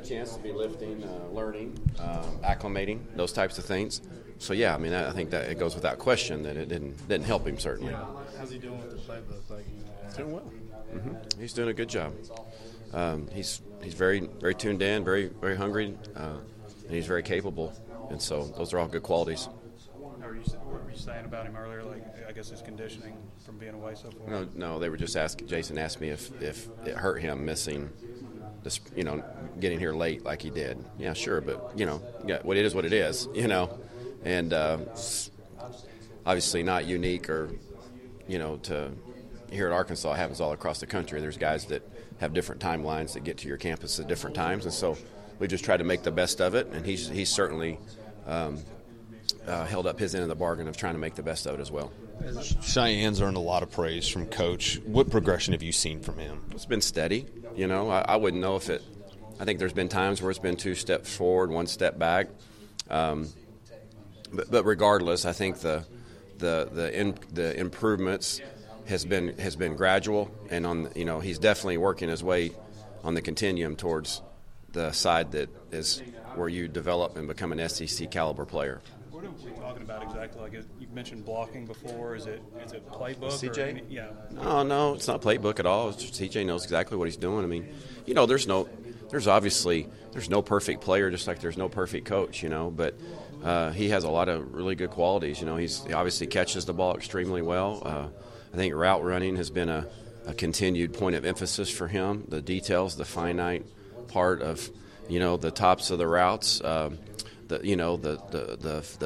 chance to be lifting, learning, acclimating, those types of things. So yeah, I mean, I think that it goes without question that it didn't help him certainly. Yeah. How's he doing with the playbook? He's doing well. Mm-hmm. He's doing a good job. He's very very tuned in, very very hungry, and he's very capable. And so those are all good qualities. What were you saying about him earlier? Like, I guess his conditioning from being away so far. No, they were just asking. Jason asked me if it hurt him missing this, getting here late like he did. Yeah, sure, but what it is, what it is, and obviously not unique or to here at Arkansas. It happens all across the country. There's guys that have different timelines that get to your campus at different times, and so we just try to make the best of it. And he's certainly held up his end of the bargain of trying to make the best of it as well. Cheyenne's earned a lot of praise from Coach. What progression have you seen from him? It's been steady. I wouldn't know if it – I think there's been times where it's been 2 steps forward, 1 step back. But regardless, I think the improvements has been gradual, and he's definitely working his way on the continuum towards the side that is where you develop and become an SEC caliber player. What are we talking about exactly? Like, you mentioned blocking before. Is it playbook? CJ? Yeah. No, it's not playbook at all. It's just CJ knows exactly what he's doing. I mean, there's no perfect player, just like there's no perfect coach. But he has a lot of really good qualities. He obviously catches the ball extremely well. I think route running has been a continued point of emphasis for him. The details, the finite part of the tops of the routes. The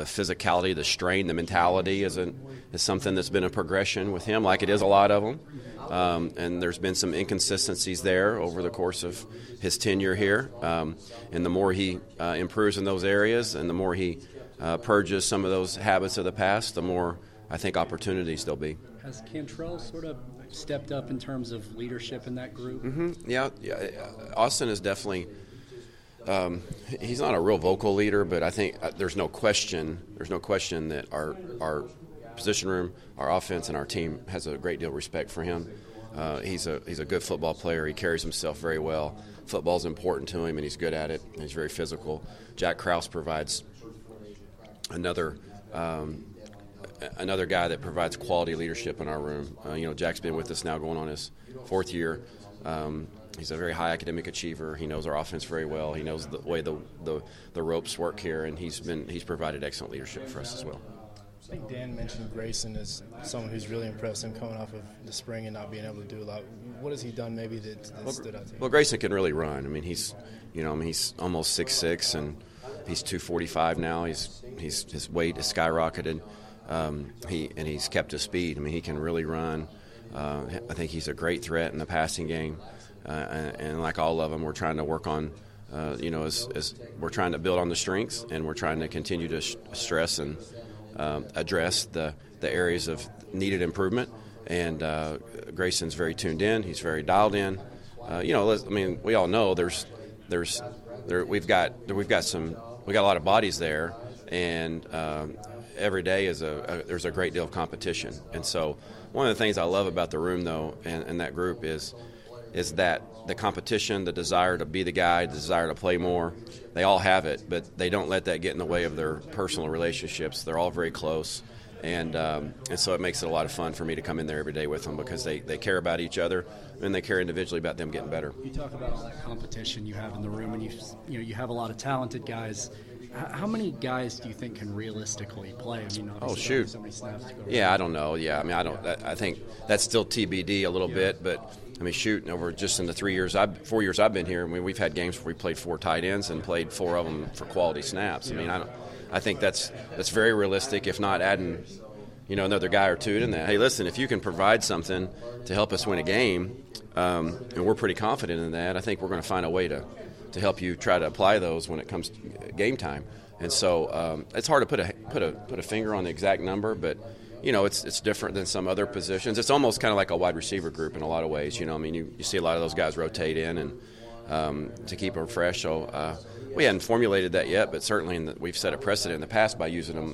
physicality, the strain, the mentality is something that's been a progression with him, like it is a lot of them. And there's been some inconsistencies there over the course of his tenure here. And the more he improves in those areas, and the more he purges some of those habits of the past, the more I think opportunities there'll be. Has Cantrell sort of stepped up in terms of leadership in that group? Mm-hmm. Yeah. Austin is definitely. He's not a real vocal leader, but I think there's no question that our position room, our offense, and our team has a great deal of respect for him. He's a good football player. He carries himself very well. Football's important to him, and he's good at it. He's very physical. Jack Krause provides another guy that provides quality leadership in our room. Jack's been with us now going on his 4th year. He's a very high academic achiever. He knows our offense very well. He knows the way the ropes work here, and he's provided excellent leadership for us as well. I think Dan mentioned Grayson as someone who's really impressed him coming off of the spring and not being able to do a lot. What has he done maybe that stood out to you? Well, Grayson can really run. I mean, he's almost 6'6", and he's 245 now. His weight has skyrocketed. He's kept his speed. I mean, he can really run. I think he's a great threat in the passing game. And like all of them, we're trying to work on, as we're trying to build on the strengths, and we're trying to continue to stress and address the areas of needed improvement. And Grayson's very tuned in. He's very dialed in. We all know we've got a lot of bodies there, and every day there's a great deal of competition. And so one of the things I love about the room, though, and that group is that the competition, the desire to be the guy, the desire to play more, they all have it, but they don't let that get in the way of their personal relationships. They're all very close, and so it makes it a lot of fun for me to come in there every day with them, because they care about each other, and they care individually about them getting better. You talk about all that competition you have in the room, and you have a lot of talented guys. How many guys do you think can realistically play? I mean, shoot. So many snaps to go around. Yeah, I don't know. Yeah, I mean, I think that's still TBD a little bit, but I mean, shoot, over just in the 4 years I've been here, I mean, we've had games where we played 4 tight ends and played 4 of them for quality snaps. I mean, I think that's very realistic, if not adding, another guy or two in that. Hey, listen, if you can provide something to help us win a game, and we're pretty confident in that, I think we're going to find a way to help you try to apply those when it comes to game time. And so it's hard to put a finger on the exact number, but it's different than some other positions. It's almost kind of like a wide receiver group in a lot of ways. I mean, you see a lot of those guys rotate in and to keep them fresh. So we hadn't formulated that yet, but certainly we've set a precedent in the past by using them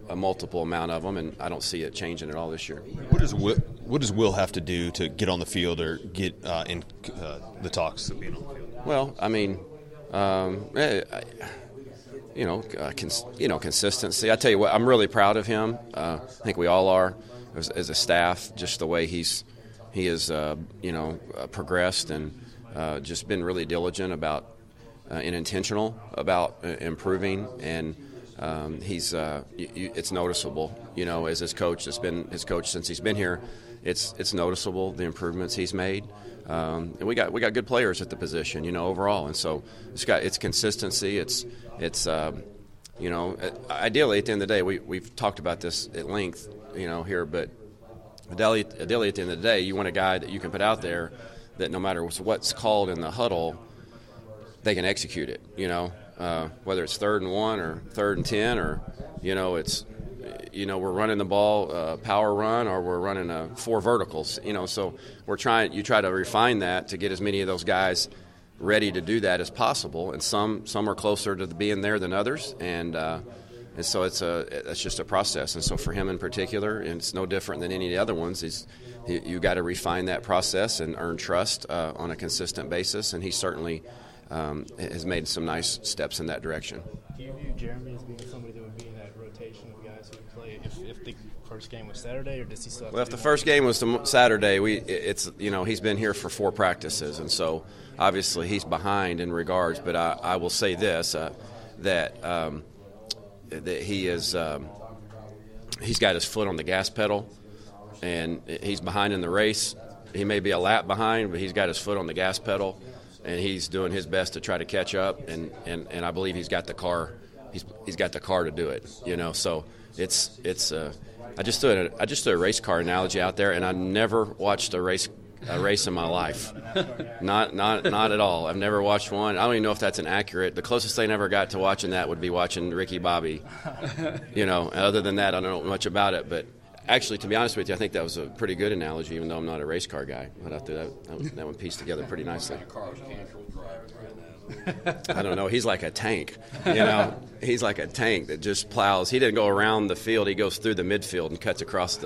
a multiple amount of them, and I don't see it changing at all this year. What does Will have to do to get on the field or get in the talks of being on the field? Well, I mean, Consistency. I tell you what, I'm really proud of him. I think we all are as a staff. Just the way he has progressed and just been really diligent about and intentional about improving, and it's noticeable. As his coach, it's been his coach since he's been here. It's noticeable the improvements he's made. And we got good players at the position, overall, and so it's consistency. It's ideally at the end of the day, we've talked about this at length, here, but ideally at the end of the day, you want a guy that you can put out there that no matter what's called in the huddle, they can execute it. Whether it's 3rd and 1 or 3rd and 10, or it's. We're running the ball power run, or we're running 4 verticals. So you try to refine that to get as many of those guys ready to do that as possible. And some are closer to being there than others, and so it's just a process. And so for him in particular, and it's no different than any of the other ones, you got to refine that process and earn trust on a consistent basis. And he certainly has made some nice steps in that direction. Do you view Jeremy as being somebody that would be in that rotation of guys who play if the first game was Saturday, or does he still have if the first game was Saturday, he's been here for 4 practices, and so obviously he's behind in regards. But I will say this, that he is he's got his foot on the gas pedal, and he's behind in the race. He may be a lap behind, but he's got his foot on the gas pedal, and he's doing his best to try to catch up, and I believe he's got the car. He's got the car to do it, So it's. I just threw a race car analogy out there, and I never watched a race in my life. Not at all. I've never watched one. I don't even know if that's inaccurate. The closest thing I ever got to watching that would be watching Ricky Bobby. Other than that, I don't know much about it, but. Actually, to be honest with you, I think that was a pretty good analogy, even though I'm not a race car guy. But I thought that one pieced together pretty nicely. I don't know. He's like a tank, He's like a tank that just plows. He didn't go around the field. He goes through the midfield and cuts across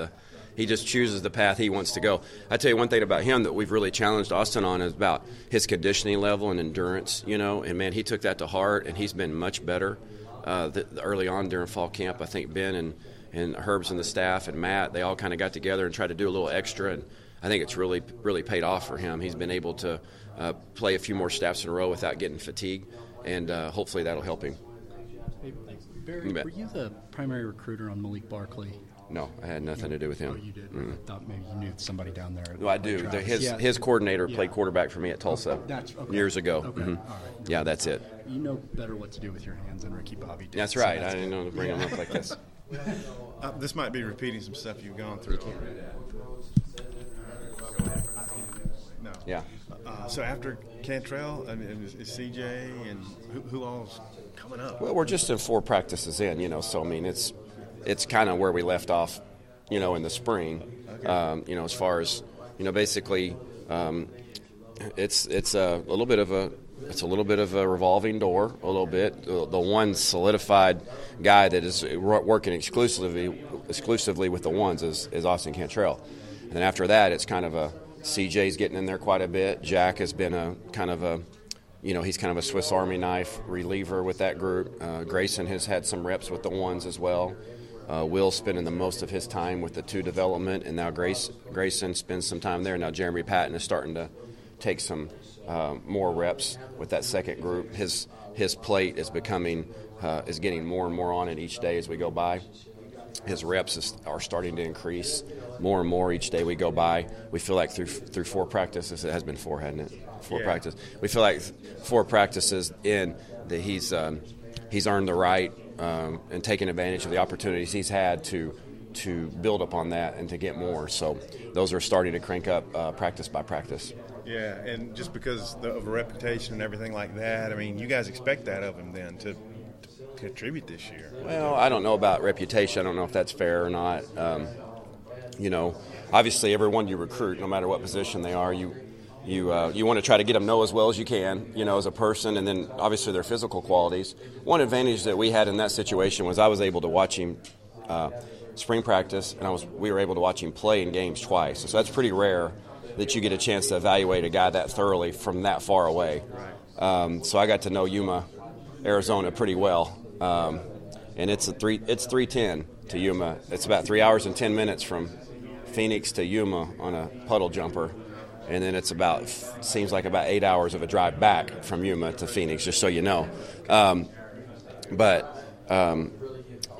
he just chooses the path he wants to go. I tell you one thing about him that we've really challenged Austin on is about his conditioning level and endurance, And, man, he took that to heart, and he's been much better early on during fall camp. I think Ben and Herb's and the staff and Matt, they all kind of got together and tried to do a little extra, and I think it's really, really paid off for him. He's been able to play a few more snaps in a row without getting fatigued, and hopefully that'll help him. Hey, Barry, were you the primary recruiter on Malik Barkley? No, I had nothing to do with him. Oh, you did? I thought maybe you knew somebody down there. Well, I do. His coordinator played quarterback for me at Tulsa years ago. Okay. Mm-hmm. All right. Yeah, that's it. You know better what to do with your hands than Ricky Bobby did. That's right. I didn't know to bring him up like this. This might be repeating some stuff you've gone through. No. Yeah. So after Cantrell, is CJ and who all's coming up? Well, we're just in 4 practices in, so I mean it's kind of where we left off, in the spring. Okay. As far as basically, it's a little bit of a revolving door, a little bit. The one solidified guy that is working exclusively with the ones is Austin Cantrell. And then after that, it's kind of CJ's getting in there quite a bit. Jack has been he's kind of a Swiss Army knife reliever with that group. Grayson has had some reps with the ones as well. Will's spending the most of his time with the 2 development, and now Grayson spends some time there. Now Jeremy Patton is starting to take some more reps with that second group. His plate is getting more and more on it each day as we go by. His reps are starting to increase more and more each day we go by. We feel like through 4 practices, it has been 4, hasn't it? 4 practices. We feel like 4 practices in that he's earned the right and taken advantage of the opportunities he's had to build upon that and to get more. So those are starting to crank up practice by practice. Yeah, and just because of a reputation and everything like that, I mean, you guys expect that of him then to contribute this year. Well, I don't know about reputation. I don't know if that's fair or not. Obviously everyone you recruit, no matter what position they are, you want to try to get them know as well as you can, as a person, and then obviously their physical qualities. One advantage that we had in that situation was I was able to watch him spring practice, and we were able to watch him play in games twice. So that's pretty rare that you get a chance to evaluate a guy that thoroughly from that far away. So I got to know Yuma, Arizona pretty well. And it's 3:10 to Yuma. It's about 3 hours and 10 minutes from Phoenix to Yuma on a puddle jumper. And then it's seems like about 8 hours of a drive back from Yuma to Phoenix, just so you know.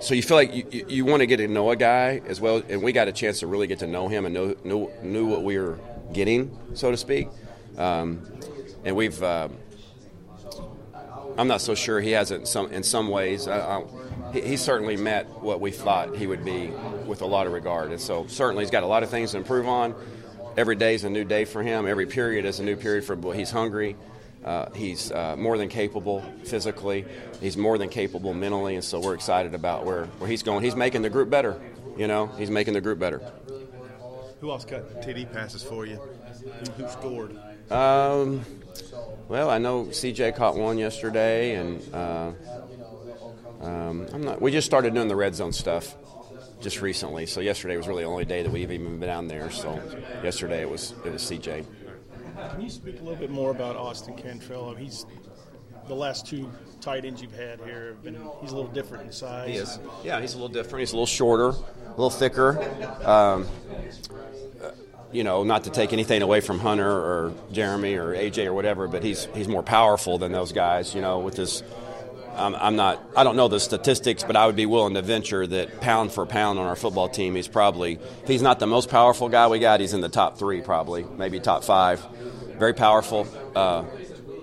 So you feel like you want to get to know a guy as well, and we got a chance to really get to know him and knew what we were getting, so to speak. And we've I'm not so sure he hasn't in some ways. He certainly met what we thought he would be with a lot of regard, and so certainly he's got a lot of things to improve on. Every day is a new day for him. Every period is a new period for him. He's hungry. He's more than capable physically. He's more than capable mentally, and so we're excited about where he's going. He's making the group better. He's making the group better. Who else got TD passes for you? Who scored? Well, I know CJ caught one yesterday, and we just started doing the red zone stuff just recently. So yesterday was really the only day that we've even been down there. So yesterday it was CJ. Can you speak a little bit more about Austin Cantrell? He's the last two tight ends you've had here. He's a little different in size. He is. Yeah, he's a little different. He's a little shorter, a little thicker. Not to take anything away from Hunter or Jeremy or AJ or whatever, but he's more powerful than those guys. With his. I don't know the statistics, but I would be willing to venture that pound for pound on our football team, he's probably, if he's not the most powerful guy we got, he's in the top 3 probably, maybe top 5. Very powerful,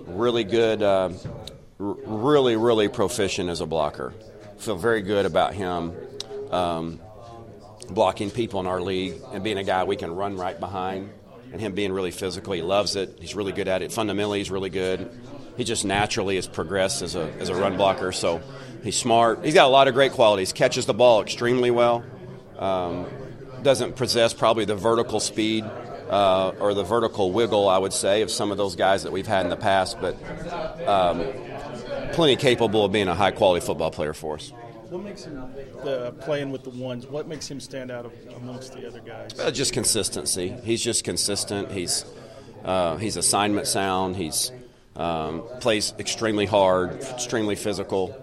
really good, really, really proficient as a blocker. Feel very good about him blocking people in our league and being a guy we can run right behind, and him being really physical. He loves it. He's really good at it. Fundamentally, he's really good. He just naturally has progressed as a run blocker, so he's smart. He's got a lot of great qualities. Catches the ball extremely well. Doesn't possess probably the vertical speed or the vertical wiggle, I would say, of some of those guys that we've had in the past, but plenty capable of being a high-quality football player for us. What makes him playing with the ones? What makes him stand out amongst the other guys? Just consistency. He's just consistent. He's assignment sound. He's plays extremely hard, extremely physical,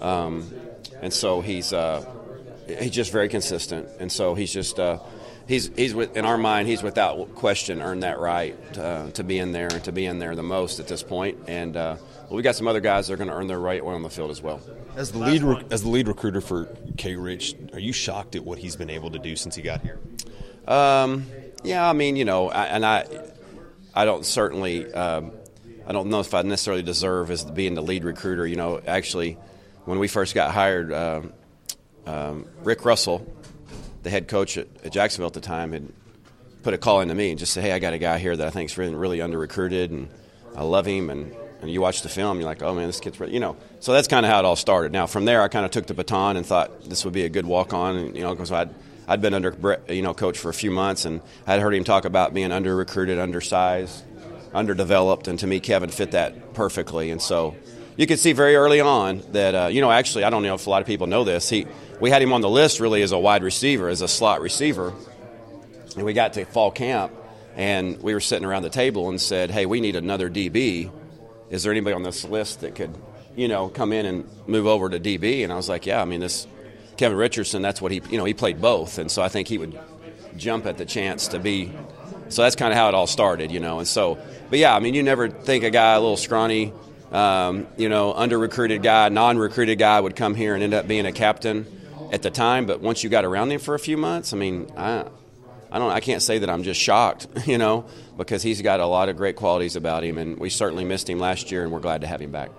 and so he's just very consistent. And so he's just he's in our mind, he's without question earned that right to be in there and to be in there the most at this point. And we got some other guys that are going to earn their right on the field as well. As the lead recruiter for K. Rich, are you shocked at what he's been able to do since he got here? Yeah, I mean, I don't certainly. I don't know if I necessarily deserve as being the lead recruiter. Actually, when we first got hired, Rick Russell, the head coach at Jacksonville at the time, had put a call into me and just said, hey, I got a guy here that I think is really, really under-recruited, and I love him. And you watch the film, you're like, oh, man, this kid's really, So that's kind of how it all started. Now, from there, I kind of took the baton and thought this would be a good walk-on, because I'd been under coach for a few months, and I'd heard him talk about being under-recruited, undersized, underdeveloped, and to me, Kevin fit that perfectly. And so you could see very early on that, actually, I don't know if a lot of people know this, we had him on the list really as a wide receiver, as a slot receiver, and we got to fall camp, and we were sitting around the table and said, hey, we need another DB. Is there anybody on this list that could, come in and move over to DB? And I was like, yeah, this Kevin Richardson, that's what he played both, and so I think he would jump at the chance to be. So that's kind of how it all started, and so, but yeah, you never think a guy, a little scrawny, under-recruited guy, non-recruited guy would come here and end up being a captain at the time, but once you got around him for a few months, I can't say that I'm just shocked, because he's got a lot of great qualities about him, and we certainly missed him last year, and we're glad to have him back.